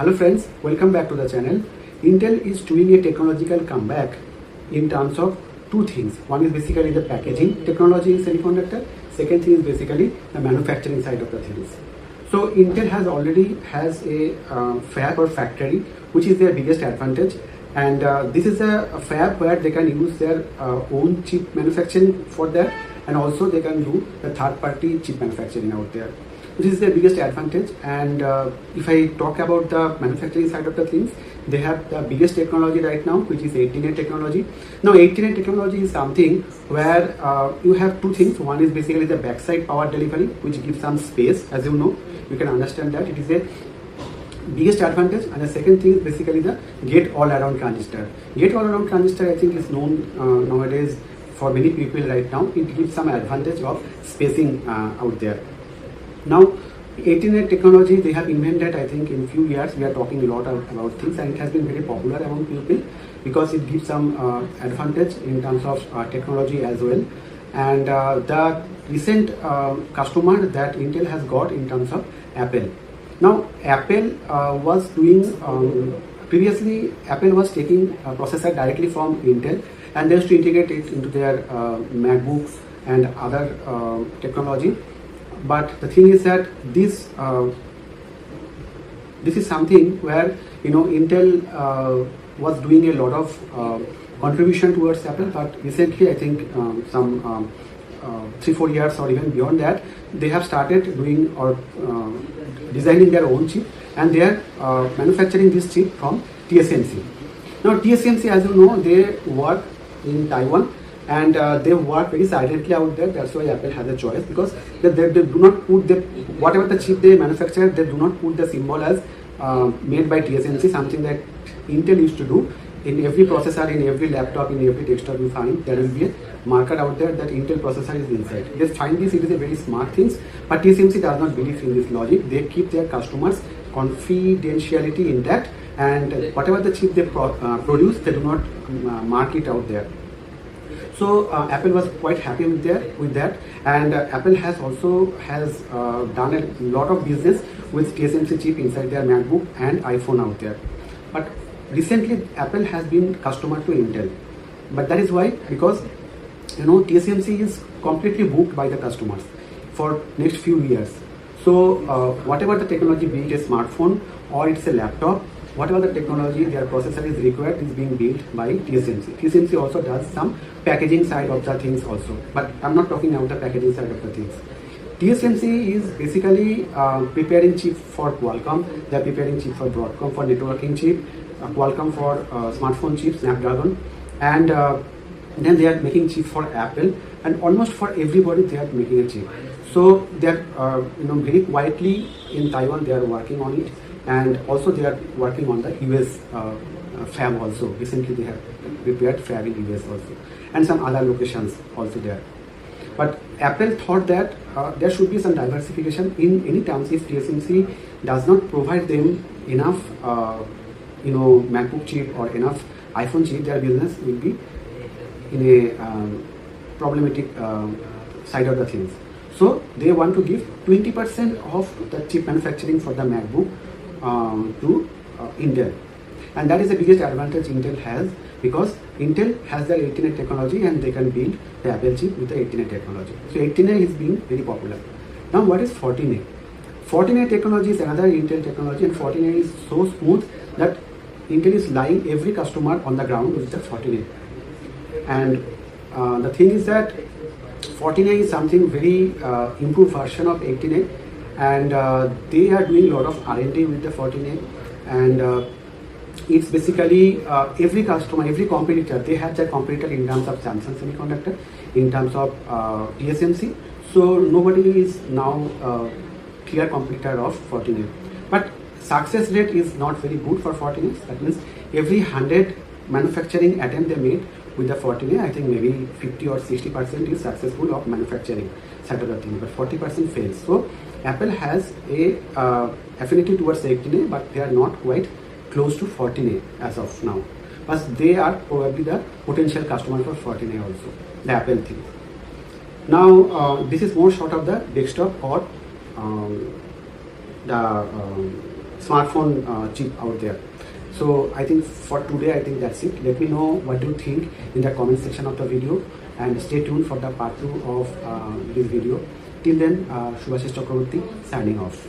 Hello friends, welcome back to the channel. Intel is doing a technological comeback in terms of two things. One is basically the packaging technology in semiconductor. Second thing is basically the manufacturing side of the things. So Intel has a fab or factory, which is their biggest advantage. And this is a fab where they can use their own chip manufacturing for that, and also they can do the third-party chip manufacturing out there. This is their biggest advantage. And if I talk about the manufacturing side of the things, they have the biggest technology right now, which is 18A technology. Now 18A technology is something where you have two things. One is basically the backside power delivery, which gives some space. As you know, you can understand that it is a biggest advantage. And the second thing is basically the gate all around transistor. Gate all around transistor, I think, is known nowadays for many people right now. It gives some advantage of spacing out there. Now 18A technology they have invented, I think in few years we are talking a lot about things, and it has been very popular among people because it gives some advantage in terms of technology as well. And the recent customer that Intel has got in terms of Apple. Now Apple was doing previously Apple was taking a processor directly from Intel, and they used to integrate it into their MacBooks and other technology. But the thing is that this is something where Intel was doing a lot of contribution towards Apple, but recently I think some 3-4 years or even beyond that, they have started doing or designing their own chip, and they are manufacturing this chip from TSMC. Now TSMC, as you know, they work in Taiwan, and they work very silently out there. That's why Apple has a choice, because they do not put whatever the chip they manufacture, they do not put the symbol as made by TSMC, something that Intel used to do. In every processor, in every laptop, in every desktop you find, there will be a marker out there that Intel processor is inside. They find this, it is a very smart thing, but TSMC does not believe in this logic. They keep their customers' confidentiality intact, and whatever the chip they produce, they do not mark it out there. So Apple was quite happy with that, and Apple has done a lot of business with TSMC chip inside their MacBook and iPhone out there. But recently Apple has been customer to Intel, but that is why, because TSMC is completely booked by the customers for next few years. So whatever the technology, be it a smartphone or it's a laptop, whatever the technology their processor is required is being built by TSMC. TSMC also does some packaging side of the things also, but I'm not talking about the packaging side of the things. TSMC is basically preparing chip for Qualcomm, they are preparing chip for Broadcom for networking chip, Qualcomm for smartphone chips, Snapdragon, and then they are making chip for Apple, and almost for everybody they are making a chip. So they are very quietly in Taiwan they are working on it, and also they are working on the US fab also. Recently they have prepared fab in US also, and some other locations also there. But Apple thought that there should be some diversification in any terms. If TSMC does not provide them enough MacBook chip or enough iPhone chip, their business will be in a problematic side of the things. So they want to give 20% of the chip manufacturing for the MacBook to Intel, and that is the biggest advantage Intel has, because Intel has the 18A technology and they can build the Apple chip with the 18A technology. So 18A is being very popular. Now what is 14A? 14A technology is another Intel technology, and 14A is so smooth that Intel is lying every customer on the ground with the 14A. And the thing is that 14A is something very improved version of 18A, and they are doing a lot of R&D with the 14A, and it's basically every customer, every competitor, they have their competitor in terms of Samsung Semiconductor, in terms of TSMC. So nobody is now clear competitor of 14A. But success rate is not very good for 14A. That means every 100 manufacturing attempt they made with the 14A, I think maybe 50 or 60% is successful of manufacturing side of the thing, but 40% fails. So Apple has a affinity towards 18A, but they are not quite close to 14A as of now. But they are probably the potential customer for 14A also, the Apple thing. Now this is more short of the desktop or the smartphone chip out there. So I think for today, I think that's it. Let me know what you think in the comment section of the video, and stay tuned for the part 2 of this video. Till then, Subhasish Chakraborti signing off.